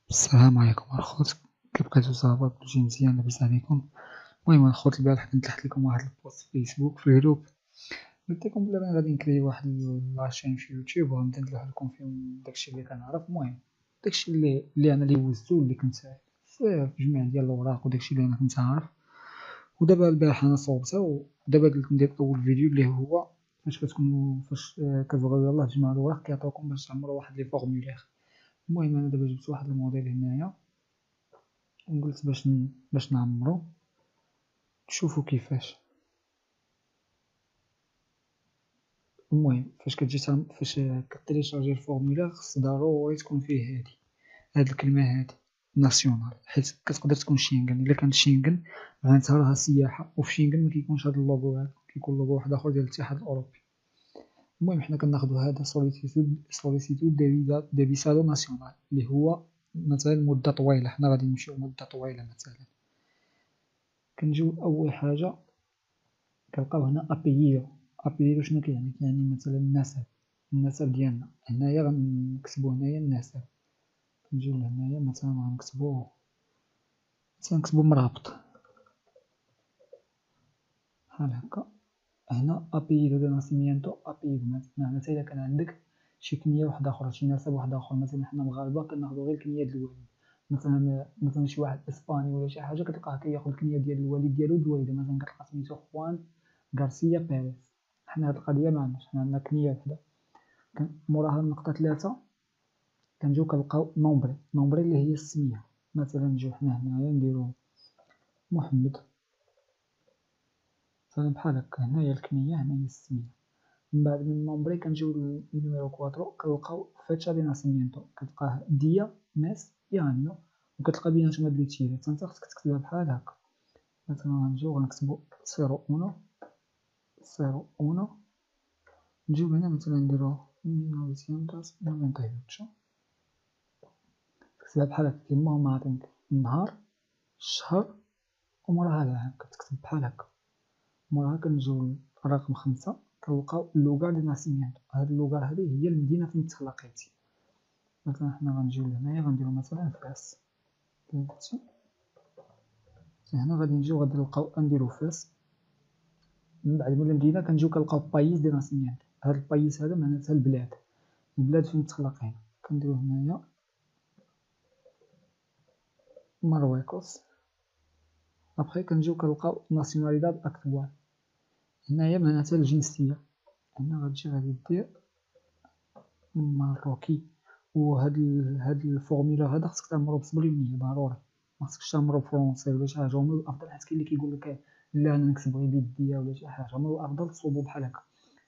السلام عليكم الخوت، كيف بقيتو صافا كلشي مزيان لاباس عليكم؟ المهم الخوت البارح كنت لحت لكم واحد البوست في فيسبوك في الجروب، قلت لكم بلا ما غادي نكري واحد لاشين في يوتيوب وغنبدا ندلح لكم فيهم داكشي اللي كنعرف. المهم داكشي اللي انا اللي وزتو اللي كنت في جميع ديال الاوراق وداكشي اللي انا كنت عارف. ودابا البارح انا صوبتها ودابا قلت ندير اول فيديو اللي هو فاش كتبغيو يلاه تجمعوا الاوراق كيعطيوكم باش تعمروا واحد لي فورمولير. المهم انا دابا جبت واحد الموديل هنايا وقلت باش نعمرو تشوفوا كيفاش. المهم فاش كتيليشارجي الفورمولا خص ضروري تكون فيه هاد الكلمه هادي ناسيونال، حيت كتقدر تكون شينغن. الا كانت شينغن معناتها راها سياحه، وفي شينغن ما كيكونش هاد اللوغو هذا، كيكون لوغو واحد اخر ديال الاتحاد الاوروبي. المهم حنا كناخذوا هذا سوليسيتود دي فيسادو ناسيونال اللي هو مثلا مده طويله، حنا غادي نمشيو مده طويله. مثلا كنجيو اول حاجه كنلقاو هنا ابييرو. ابييرو شنو كيعني؟ كيعني مثلا النسب ديالنا. هنايا غنكتبو هنايا النسب، كنجيو لهنايا مثلا غنكتبو مرابط بحال هكا. هنا ابييرو دو ناسيمينتو ابييرو، معناتها الا كان عندك شي كنية واحدة اخرى، شي نسب واحد اخر. مثلا حنا مغاربة كناخدو غير الكنية ديال الوالد. مثلا شي واحد اسباني ولا شي حاجة كتلقاه كياخد الكنية ديال الوالد ديالو دويدة، مثلا كتلقى سميتو خوان غارسيا بيريز. حنا هاد القضية معندناش، حنا عندنا كنية وحدة. موراها النقطة 3 كنجيو كنلقاو نومبري اللي هي السمية. مثلا نجيو حنا هنايا نديرو محمد، مثلا بحال هكا. هنايا الكنية هنايا السمية. من بعد من نومبري كنجيو للنيميرو 4 كنلقاو فيتشا دي ناسيمينتو، كتلقاه ديا ميس يانيو، وكتلقى بيناتهم هاد لي تيري. نتا خصك تكتبها بحال هكا. مثلا غنجيو غنكتبو 01 نجيو هنا مثلا نديرو 1998. كتكتبها بحال هكا كيما هما عاطينك النهار الشهر وموراها العام، كتكتب بحال هكا. موراها كنجيو رقم 5 كنلقاو لوغار دو ناسيمينتو. هاد اللوغار هادي هي المدينة فين تخلقيتي. مثلا حنا غنجيو لهنايا غنديرو مثلا فاس. هنا غادي نجيو غادي نلقاو نديرو فاس. من بعد من المدينة كنجيو كنلقاو بايس دو ناسيمينتو. هاد البايس هذا معناتها البلاد فين تخلقين. كنديرو هنايا مارويكوس. ابخي كنجيو كنلقاو ناسيوناليداد اكتوال. هنايا معناتها الجنسية. هنا غتجي غادي دير ماروكي. هاد الفورمولا هذا خصك تعمرو بالصبليونية ضروري، مخصكش تعمرو فرونسي ولا شي حاجة. هما الأفضل، حيت كاين اللي كيقولك لا أنا نكتب غير بيديا ولا شي حاجة. هما الأفضل تصوبو بحال هكا،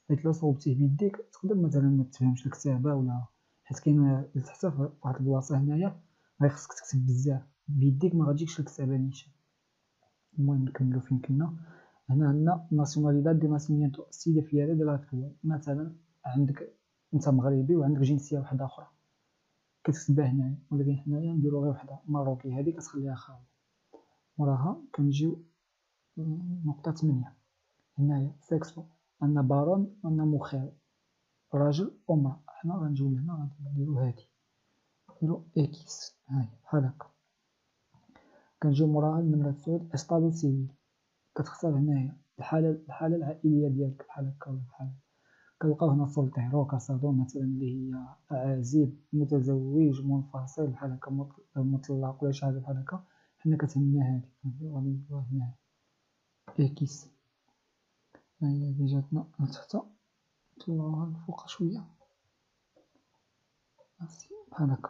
حيت إلا صوبتيه بيديك تقدر مثلا متفهمش الكتابة ولا، حيت كاين لتحت فواحد البلاصة هنايا غير خصك تكتب بزاف بيديك مغتجيكش الكتابة نيشان. المهم نكملو فين كنا. هنا عندنا ناسيوناليداد دي ناسيمينتو السيدة فيالا ديال اكتوال. مثلا عندك انت مغربي وعندك جنسية واحدة أخرى كتكتبها هنايا، ولكن حنايا نديرو غير وحدة ماروكي، هادي كتخليها خاوية. وراها كنجيو نقطة 8 هنايا سيكسو. عندنا بارون وعندنا مخير، راجل ومرأة. حنا غنجيو لهنا غادي نديرو هادي، نديرو اكس هاهي بحال هكا. كنجيو موراها النمرة 9 استادو سيفيل. كتختار هنايا الحالة العائلية ديالك بحال هكا ولا بحال هكا. كنلقاو هنا سولتيرو كاسادو مثلا اللي هي عازب متزوج منفصل بحال هكا مطلق ولا شي حاجة بحال هكا. حنا كتهمنا هادي غادي نديروها هنايا اكس. هاهي هادي جاتنا لتحت، نطلعوها لفوق شوية بحال هكا.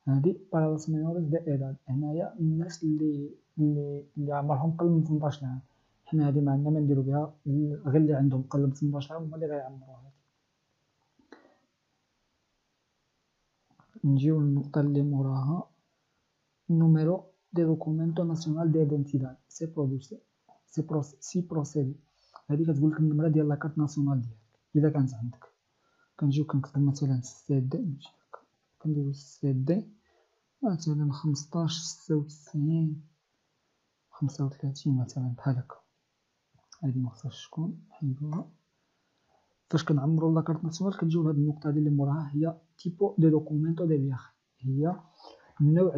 هادي بارالاس مايوريس دي ايداد. هنايا الناس اللي عمرهم قل من 18 عام. حنا هادي معندنا ما نديرو بها، غير اللي عندهم قل من 18 عام هما اللي غيعمروها. نجيو للنقطة اللي موراها نوميرو دي دوكومونتو ناسيونال ديدونتيداد سي بروسيدي. هادي كتقولك النمرة ديال لاكارت ناسيونال ديالك إذا كانت عندك. كنجيو كنكتبو مثلا سي دي، كنديرو سي دي مثلا 15 96 35 مثلا بحال هكا. هادي مخصهاش تكون، نحيدوها. فاش كنعمرو لاكارت ناسيونال كنجيو لهاد النقطة هادي اللي موراها هي تيبو دي دوكومونتو دي فياخ. هي النوع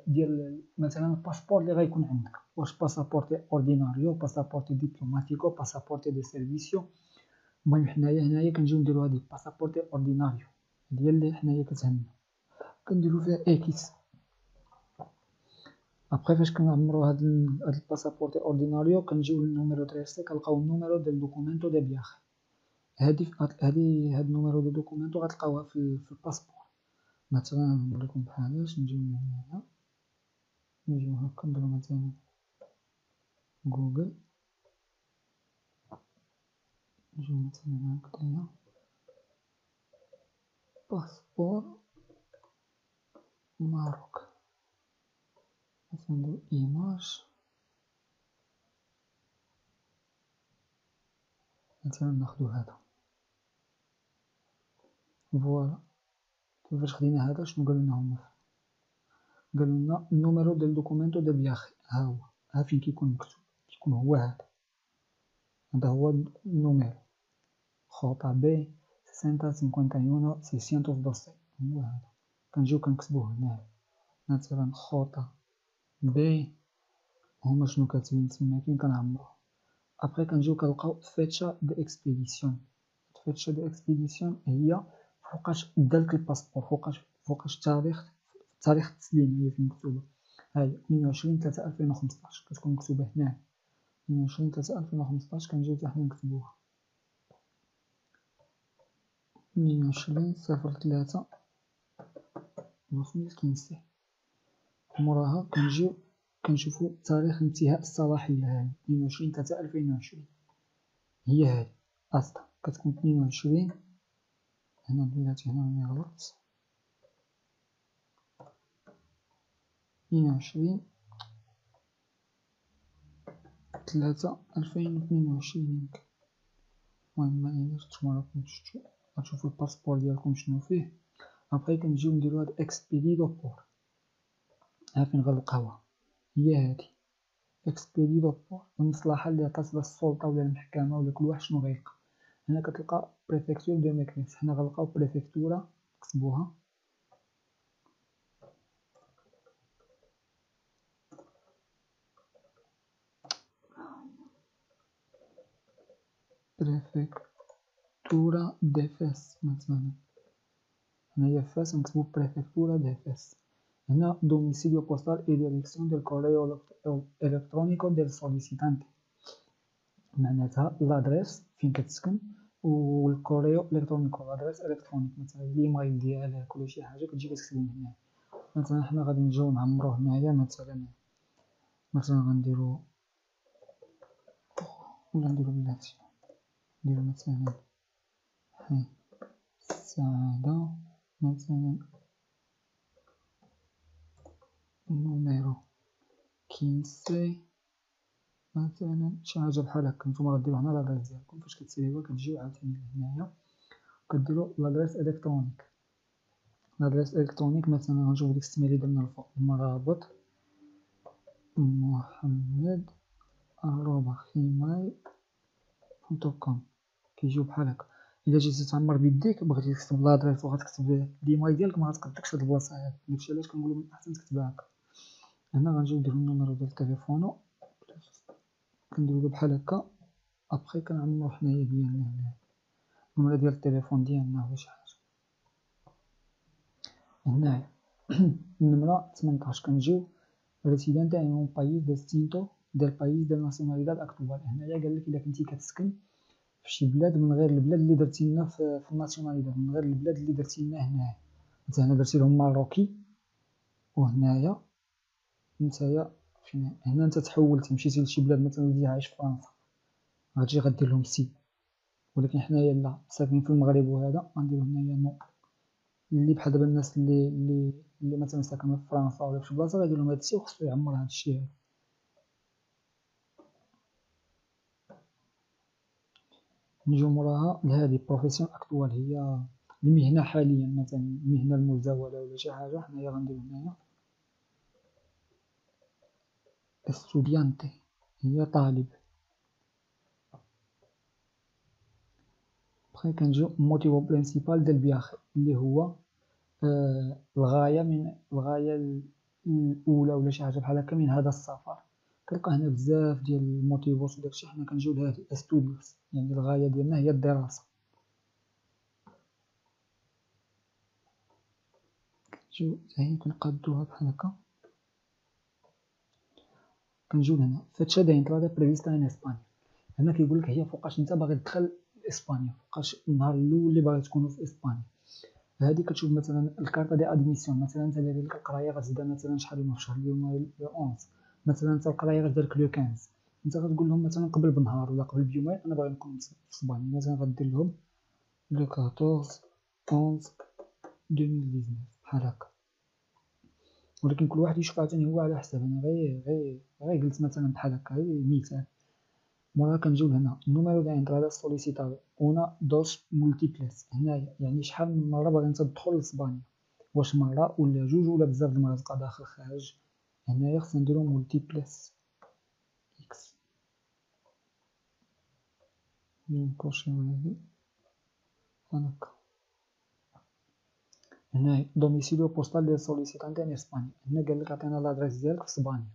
ديال مثلا الباسبور اللي غيكون عندك، واش باسابورتي اورديناريو، باسابورتي ديبلوماتيكو، باسابورتي دو سيرفيسيو. المهم هنايا كنجيو نديرو هادي باسابورتي اورديناريو، هي اللي حنايا كتهمنا، كنديرو فيها اكس. ابخي فاش كنعمرو هاد الباسابورتي اورديناريو كنجيو للنوميرو تريسي، كنلقاو النوميرو ديال دوكومونتو دو فياخ. هاد النوميرو دو دوكومونتو غتلقاوها في الباسبور. مثلا نوريكم بحالاش، نجيو من هنايا، نجيو هاكا نديرو مثلا جوجل، نجيو مثلا هكدايا باسبور ماروك، مثلا ندير ايماج، مثلا ناخدو هذا. فوالا فاش خدينا هذا شنو قالولنا هما؟ قالولنا النوميرو ديال دوكومونتو دو فياخ، ها هو، ها فين كيكون مكتوب، كيكون هو هذا هو النوميرو، خطا بي 651 612، هو هذا. كنجيو كنكتبوه هنايا مثلا خطا بي، هما شنو كاتبين تما كنعمروه. ابخي كنجيو كنلقاو فيتشا دو اكسبيديسيون. فيتشا دو اكسبيديسيون هي فوقاش دالك الباسبور، فوقاش تاريخ التسليم، هي فين مكتوبة. هاهي 22/3/2015 كتكون مكتوبة هنايا 22/3/2015. كنجيو حتى حنا نكتبوها 22/03/2015. موراها كنجيو كنشوفو تاريخ انتهاء الصلاحية، هاهي 22/3/2020، هي هاهي أصلا كتكون 22. هنا بلاتي هنا راني غلطت، 22/3/2022. المهم معنيناش نتوما راكم شفتو، غتشوفو الباسبور ديالكم شنو فيه. ابخي كنجيو نديرو هاد اكسبيدي دوبور، ها فين غنلقاوها، هي هادي اكسبيدي دوبور، المصلحة اللي عطات السلطة ولا المحكمة ولا كل واحد شنو غيلقى. هنا كتلقى بريفكتور دو ميكنيس، حنا غنلقاو بريفكتورا، كتبوها بريفكتورا دي فاس مثلا، هنايا فاس نكتبو بريفكتورا دي فاس. هنا دوميسيليو بوستال اي ديريكسيون ديال كوريو الكترونيكو ديال سوليسيتانتي، معناتها لادريس فين كتسكن والكوريو الكترونيكو لادريس الكترونيك، مثلا الايميل ديالك ولا شي حاجه كتجي كتكتبو هنا. مثلا حنا غادي نجيو نعمرو هنايا، مثلا غنديرو ولا نديرو بلاتي، نديرو مثلا سعادة، مثلا نوميرو كينسي، مثلا شي حاجة بحال هاكا. نتوما غديرو هنا لادريس ديالكم، فاش كتسيبوها كتجيو عاوتاني لهنايا كديرو لادريس الكترونيك. لادريس الكترونيك مثلا غنشوفو ديك السميه اللي درنا الفوق، مرابط محمد@gmail.com، كيجيو بحال هكا. الا جيتي تعمر بيديك بغيتي تكتب لادريس وغتكتب الايميل ديالك ما غتقدكش هاد البلاصه هادي، داكشي علاش كنقولو من الاحسن تكتب هكا. هنا غنجيو نديرو النوميرو ديال التليفونو، كنديرو بحال هكا. ابخي كنعمرو حنايا ديالنا هنا النمرة ديال التليفون ديالنا ولا شي حاجه هنايا. النمرة 18 كنجيو residente en un país distinto del país de nacionalidad actual. هنايا قالك الا كنتي كتسكن فشي بلاد من غير البلاد اللي درتي لنا في الناسيوناليداد، من غير البلاد اللي درتي لنا هنايا. مثلا هنا درتي لهم ماروكي، وهنايا نتايا فين هنا انت تحولتي مشيتي لشي بلاد، مثلا وليتي عايش في فرنسا غتجي غدير لهم سي، ولكن حنايا لا ساكنين في المغرب وهذا غنديرو هنايا نو. اللي بحال دابا الناس اللي مثلا ساكنين في فرنسا ولا في شي بلاصه غيدير لهم هاد الشيء وخصو يعمر هاد الشيء هذا. نجيو موراها لهادي بروفيسيون اكطوال، هي المهنه حاليا، مثلا المهنه المزاوله ولا شي حاجه. حنايا غنديرو هنايا استوديانتي، هي طالب. بخي كنجيو موتيفو برينسيبال ديال الفياخ اللي هو الغاية الأولى ولا شي حاجة بحال هكا من هذا السفر. كنلقى هنا بزاف ديال الموتيفوس وداكشي، حنا كنجيو لهاد ستوديوس يعني الغاية ديالنا هي الدراسة. كنجيو هي كنقادوها بحال هكا، كنجيو لهنا فاتشا دا انترادا بريفيستا ان اسبانيا. هنا كيقولك هي فوقاش نتا باغي تدخل اسبانيا، فوقاش النهار الاول اللي باغي تكونوا في اسبانيا. هادي كتشوف مثلا الكارطه دي ادميسيون، مثلا انت داير لك القرايه غتبدا مثلا شحال هما في شهر اليوم لو 11، مثلا انت القرايه غدير لك لو 15، انت غتقول لهم مثلا قبل بنهار ولا قبل بيومين انا باغي نكون في اسبانيا، مثلا غدير لهم لو 14 11 2019 بحال هكا. ولكن كل واحد يشوف عاوتاني هو على حساب. انا غير قلت مثلا بحال هكا غير مثال. موراها كنجيو لهنا النوميرو دو انترادا سوليسيتادو انا دوس مولتيبليس. هنايا يعني شحال من مره باغي انت تدخل لاسبانيا، واش مره ولا جوج ولا بزاف د المرات تبقى داخل خارج. هنايا خصنا نديرو مولتيبليس اكس. نكوشيو هادي بحال هكا. هنايا دوميسيليو بوستال ديال سوليسيتانتي ان اسبانيا. هنا قالك عطينا لادريس ديالك في اسبانيا.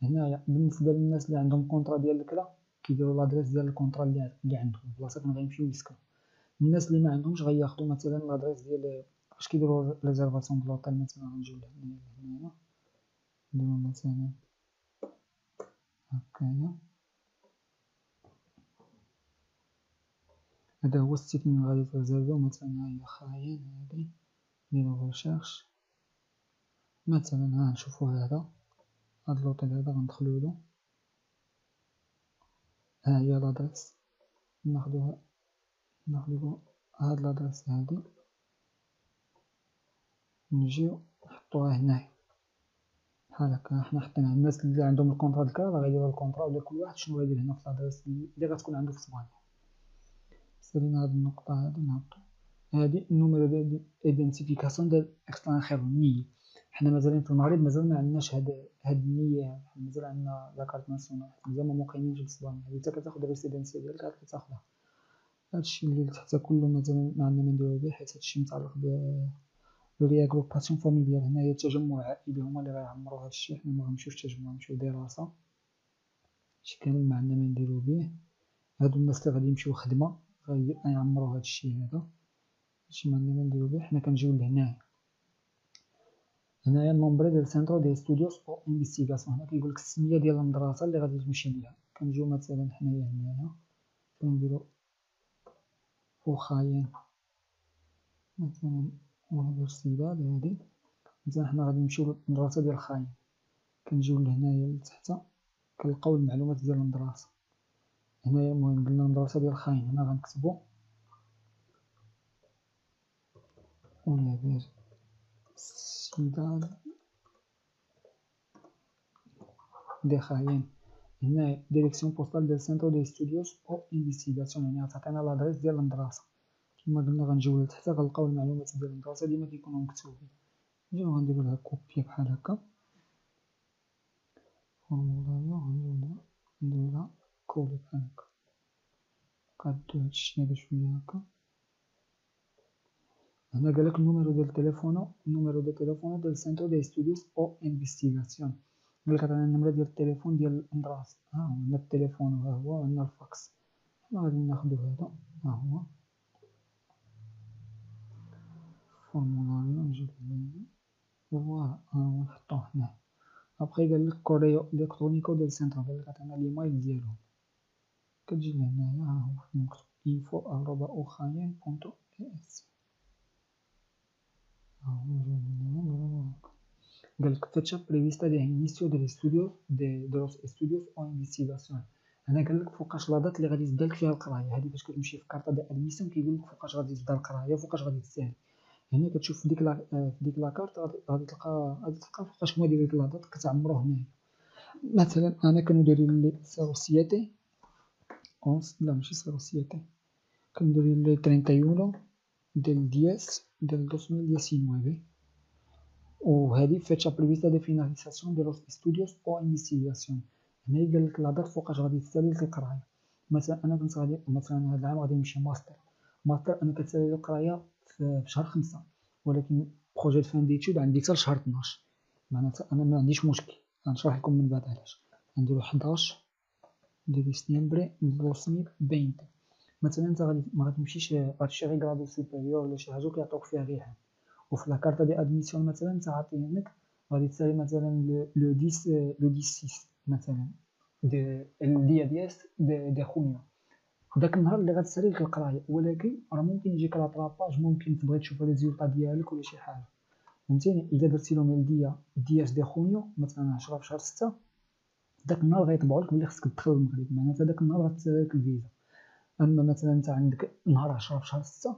هنايا بالنسبه للناس اللي عندهم كونطرا ديال الكلا كيديروا لادريس ديال الكونطرا اللي عندهم البلاصه فين غيمشيو يسكنوا. الناس اللي ما عندهمش غياخدو مثلا لادريس ديال فاش كيديروا ريزيرفاسيون د لوطيل. مثلا غنجيو لهنايا نديرو مثلا هكايا، هذا هو السيت من غادي تريزيرفيو. مثلا ها هي خاين هادي، نديرو ريشيرش مثلا. ها نشوفو هذا لوطيل هذا غندخلولو، ها هي لادريس ناخدو هاد لادريس هادي، نجيو نحطوها هنايا بحال هكا. حنا حطينا الناس اللي عندهم الكونطرا ديال الكرا غيديروا الكونطرا، ولا كل واحد شنو غيدير هنا في لادريس اللي غتكون عنده في اسبانيا. سالينا هاد النقطة هادي نهبطو. هادي النوميرو ديال ايدنتيفيكاسيون ديال اكسترانخيرو النية. حنا مازالين في المغرب مازال ما عندناش هاد النية، مازال عندنا لاكارت ناسيونال، مازال ما مقيمينش في اسبانيا. هادي تا كتاخد الريسيدنسيا ديالك عاد كتاخدها. هادشي اللي تحت كله مازال ما عندنا ما نديرو به، حيت هادشي متعلق بالرياغروباسيون فاميليال. هنايا التجمع العائلي هما اللي غيعمرو هادشي، حنا مغنمشيوش تجمع نمشيو دراسة. هادشي كامل ما عندنا ما نديرو به. هادو الناس اللي غادي يمشيو خدمة غيعمرو هادشي هذا، هادشي ما عندنا ما نديرو به. حنا كنجيو لهنايا. هنايا النومبري ديال سانترو دي ستوديوس او انفيستيغاسيون. هنا كيقولك السمية ديال المدرسة اللي غادي تمشي ليها. كنجيو مثلا حنايا هنايا كنديرو أوخاين مثلا اونيفرسيداد هادي. مثلا حنا غادي نمشيو للمدرسة ديال خاين، كنجيو لهنايا لتحت كنلقاو المعلومات ديال المدرسة. هنايا المهم قلنا المدرسة ديال خاين، هنا غنكتبو اونيفرسيداد دي خاين. هنايا ديريكسيون بوستال ديال سانترو دي ستوديوس او انفيستيغاسيون، يعني غتعطينا لادريس ديال المدرسة. كما قلنا غنجيو لتحت غنلقاو المعلومات ديال المدرسة ديما كيكونو مكتوبين. نجيو غنديرو لها كوبي بحال هكا، فورمولاريو غنجيو نديرو لها كولي بحال هكا. نقادو هادشي هذا شوية هكا. هنا قالك النوميرو ديال التليفون ديال سانترو دي ستوديوس او انفيستيغاسيون. قالك عطينا النمرة ديال التليفون ديال المدرسة. ها هو عندنا التليفون وها هو عندنا الفاكس. حنا غادي ناخدو هذا ها هو فورمولاريو، نجيب هنا فوالا ها هو نحطوه هنا. ابخي قالك كوريو الكترونيكو ديال سانترو، قالك عطينا ليمايل ديالهم. كتجي لهنايا ها هو مكتوب info@okhayen.es. ها هو نجيو لهنايا نديرو هكا. قالك fecha prevista de inicio del estudio de los estudios o investigación. هنا قالك فوقاش لا دات اللي غادي تبدا لك فيها القرايه. هادي فاش كتمشي في كارطه ديال ادميسيون كيقولك فوقاش غادي تبدا القرايه، فوقاش غادي تسالي. هنا كتشوف في ديك لاكارت غادي تلقى فوقاش هما دايرين لا دات كتعمرو هنايا. مثلا انا كندير لي 07 11 لا ماشي 07 كندير لي 31 ديال 10 ديال 2019. وهذه fecha prevista de finalización de los estudios o investigación. هنا قالك لا دات فوقاش غادي تسالي لك القرايه. مثلا انا كنت غادي مثلا هذا العام غادي نمشي ماستر. انا كتسالي لي القرايه في شهر 5، ولكن بروجي فان ديتود عندي حتى لشهر 12، معناتها أنا معنديش مشكل، غنشرح لكم من بعد علاش. غنديرو 11 دو ديسمبر نبلوصني بينتي. مثلا انت غادي مغتمشيش غتمشي غير كرادو سوبيريور ولا شي حاجة وكيعطوك فيها غير حاجة، وفي لاكارتا دي ادميسيون مثلا انت عاطيينك غادي تسالي مثلا لو 10 6 مثلا دي دياس دي خونيا، داك النهار اللي غتسالي لك القرايه، ولكن راه ممكن يجيك لاطراباج، ممكن تبغي تشوف لي ريزولطا ديالك ولا شي حاجه، فهمتيني. الا درتي لهم الدياس دي خونيو مثلا 10 في شهر 6، داك النهار غيطبعوا لك بلي خصك تدخل المغرب، معناتها داك النهار غتسالي لك الفيزا. اما مثلا انت عندك نهار 10 في شهر 6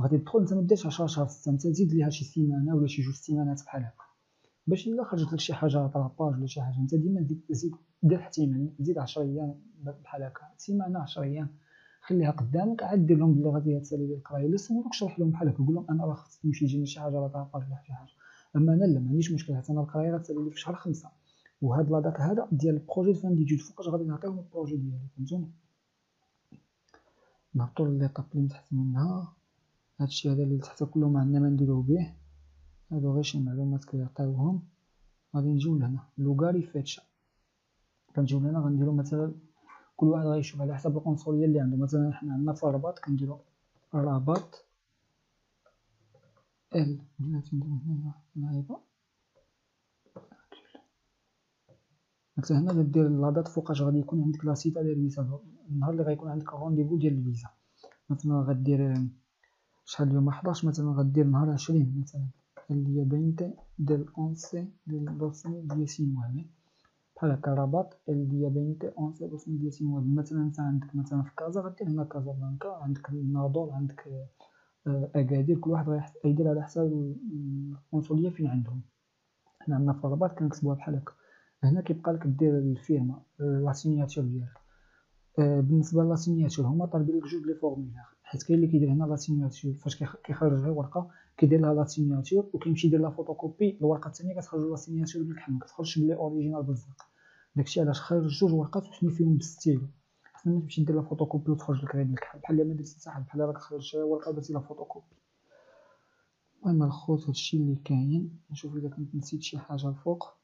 غادي تدخل، انت ما ديرش 10 شهر 6، انت زيد ليها شي سيمانه ولا شي 2 سيمانات بحال هكا، باش الا خرجت لك شي حاجه طراباج ولا شي حاجه انت ديما زيد دير احتمال، زيد 10 ايام بحال هكا، سيمانه 10 ايام خليها قدامك، عاد دير لهم بلي غادي تسالي لي القرايه، الا سولوك شرح لهم بحال هكا، قول لهم انا راه خصني نمشي يجيني شي حاجه طراباج ولا شي حاجه. اما انا لا، ما عنديش مشكل، حتى انا القرايه غتسالي لي في شهر 5، وهاد لا دات هذا ديال البروجي فان ديتود فوقاش غادي نعطيهم البروجي ديالي، فهمتوني. نهبطو ليطاب اللي من تحت منها، هادشي هذا اللي تحت كله ما عندنا ما نديروه به، هادو غير شي معلومات كيعطيوهم. غادي نجيو لهنا لوغاري فيتشا، كنجيو لهنا غنديرو مثلا كل واحد غيشوف على حسب القنصليه اللي عنده، مثلا حنا عندنا في الرباط كنديرو رباط ال، بلاتي نديرو هنايا نايبه، مثلا هنا غدير لا دات فوقاش غادي يكون عندك لا سيتا ديال الفيزا، النهار اللي غيكون عندك الرونديفو ديال الفيزا، مثلا غدير شحال اليوم 11 مثلا غدير نهار 20 مثلا اللي هي بينتي ديال 11 ديال 2019 بحال هكا، رباط اللي هي بينتي 11 2019 مثلا انت عندك مثلا في كازا غدير هنا كازابلانكا، عندك الناضور، عندك اكادير، كل واحد غيدير على حساب القنصليه فين عندهم. حنا عندنا في الرباط كنكتبوها بحال هكا، هنا كيبقى لك دير الفيرما لا سينياتور ديالك. بالنسبه لا سينياتور هما طالبين لك جوج لي فورمولير، حيت كاين اللي كيدير هنا لا سينياتور فاش كيخرج غير ورقه كيدير لها لا سينياتور وكيمشي يدير لا فوتوكوبي، الورقه الثانيه كتخرج لا سينياتور بالكحل، ما كتخرجش بلي اوريجينال بالزرق، داكشي علاش خرج جوج ورقات وسمي فيهم بالستيلو، احسن ما تمشي دير لا فوتوكوبي وتخرج لك غير بالكحل، بحال ما درتي حتى حاجه، بحال راك خرجت ورقه ودرتي لا فوتوكوبي. المهم الخوت هادشي اللي كاين، نشوف الا كنت نسيت شي حاجه الفوق.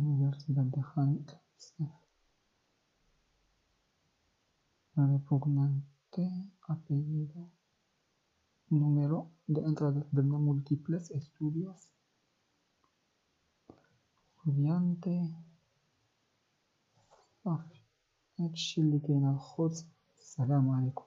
Universidad repugnante, apellido, número de entrada درنا múltiples estudios, estudiante، صافي هادشي اللي كاين الخوت. السلام عليكم.